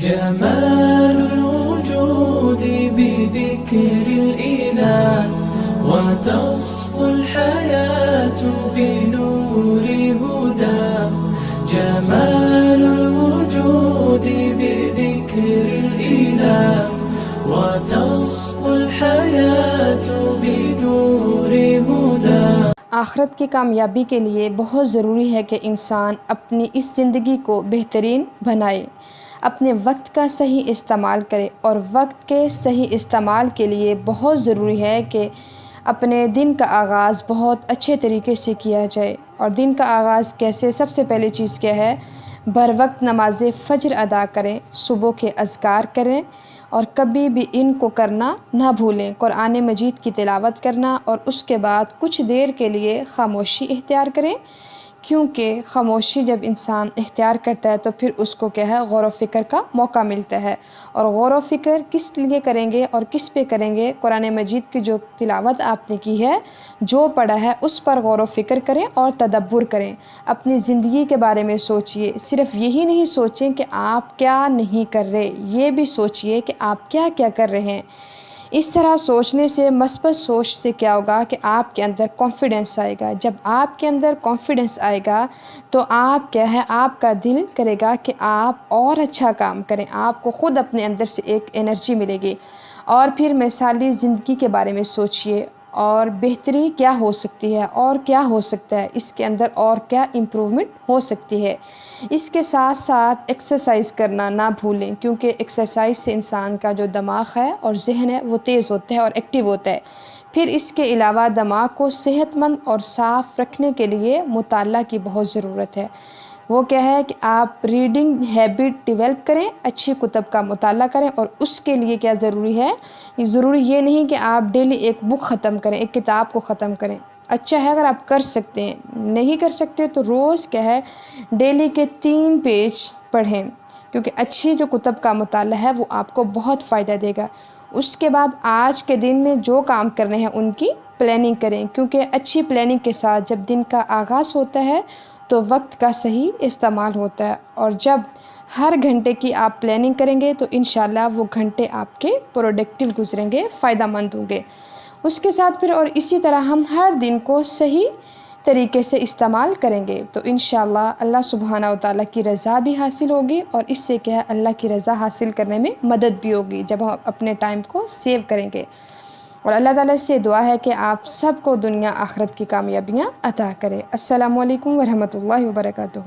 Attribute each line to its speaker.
Speaker 1: جمال الوجود بذكر الإله وتصفو الحياة بنور هداه. جمال الوجود بذكر الإله وتصفو الحياة بنور هداه.
Speaker 2: آخرت کی کامیابی کے لیے بہت ضروری ہے کہ انسان اپنی اس زندگی کو بہترین بنائے، اپنے وقت کا صحیح استعمال کرے، اور وقت کے صحیح استعمال کے لیے بہت ضروری ہے کہ اپنے دن کا آغاز بہت اچھے طریقے سے کیا جائے. اور دن کا آغاز کیسے؟ سب سے پہلی چیز کیا ہے؟ بر وقت نماز فجر ادا کریں، صبح کے اذکار کریں، اور کبھی بھی ان کو کرنا نہ بھولیں. قرآن مجید کی تلاوت کرنا، اور اس کے بعد کچھ دیر کے لیے خاموشی اختیار کریں، کیونکہ خاموشی جب انسان اختیار کرتا ہے تو پھر اس کو کیا ہے؟ غور و فکر کا موقع ملتا ہے. اور غور و فکر کس لیے کریں گے اور کس پہ کریں گے؟ قرآن مجید کی جو تلاوت آپ نے کی ہے، جو پڑھا ہے، اس پر غور و فکر کریں اور تدبر کریں. اپنی زندگی کے بارے میں سوچئے. صرف یہی نہیں سوچیں کہ آپ کیا نہیں کر رہے، یہ بھی سوچئے کہ آپ کیا کیا کر رہے ہیں. اس طرح سوچنے سے، مثبت سوچ سے کیا ہوگا کہ آپ کے اندر کانفیڈنس آئے گا. جب آپ کے اندر کانفیڈنس آئے گا تو آپ کیا ہے؟ آپ کا دل کرے گا کہ آپ اور اچھا کام کریں. آپ کو خود اپنے اندر سے ایک انرجی ملے گی. اور پھر مثالی زندگی کے بارے میں سوچئے، اور بہتری کیا ہو سکتی ہے اور کیا ہو سکتا ہے، اس کے اندر اور کیا امپرومنٹ ہو سکتی ہے. اس کے ساتھ ساتھ ایکسرسائز کرنا نہ بھولیں، کیونکہ ایکسرسائز سے انسان کا جو دماغ ہے اور ذہن ہے وہ تیز ہوتا ہے اور ایکٹیو ہوتا ہے. پھر اس کے علاوہ دماغ کو صحت مند اور صاف رکھنے کے لیے مطالعہ کی بہت ضرورت ہے. وہ کیا ہے کہ آپ ریڈنگ ہیبٹ ڈیولپ کریں، اچھی کتب کا مطالعہ کریں. اور اس کے لیے کیا ضروری ہے؟ ضروری یہ نہیں کہ آپ ڈیلی ایک بک ختم کریں، ایک کتاب کو ختم کریں. اچھا ہے اگر آپ کر سکتے ہیں، نہیں کر سکتے تو روز کیا ہے؟ ڈیلی کے 3 پیج پڑھیں، کیونکہ اچھی جو کتب کا مطالعہ ہے وہ آپ کو بہت فائدہ دے گا. اس کے بعد آج کے دن میں جو کام کرنے ہیں ان کی پلاننگ کریں، کیونکہ اچھی پلاننگ کے ساتھ جب دن کا آغاز ہوتا ہے تو وقت کا صحیح استعمال ہوتا ہے. اور جب ہر گھنٹے کی آپ پلاننگ کریں گے تو انشاءاللہ وہ گھنٹے آپ کے پروڈکٹیو گزریں گے، فائدہ مند ہوں گے. اس کے ساتھ پھر اور اسی طرح ہم ہر دن کو صحیح طریقے سے استعمال کریں گے تو انشاءاللہ اللہ سبحانہ و تعالیٰ کی رضا بھی حاصل ہوگی. اور اس سے کیا ہے؟ اللہ کی رضا حاصل کرنے میں مدد بھی ہوگی جب ہم اپنے ٹائم کو سیو کریں گے. اور اللہ تعالیٰ سے دعا ہے کہ آپ سب کو دنیا آخرت کی کامیابیاں عطا کرے. السلام علیکم ورحمۃ اللہ وبرکاتہ.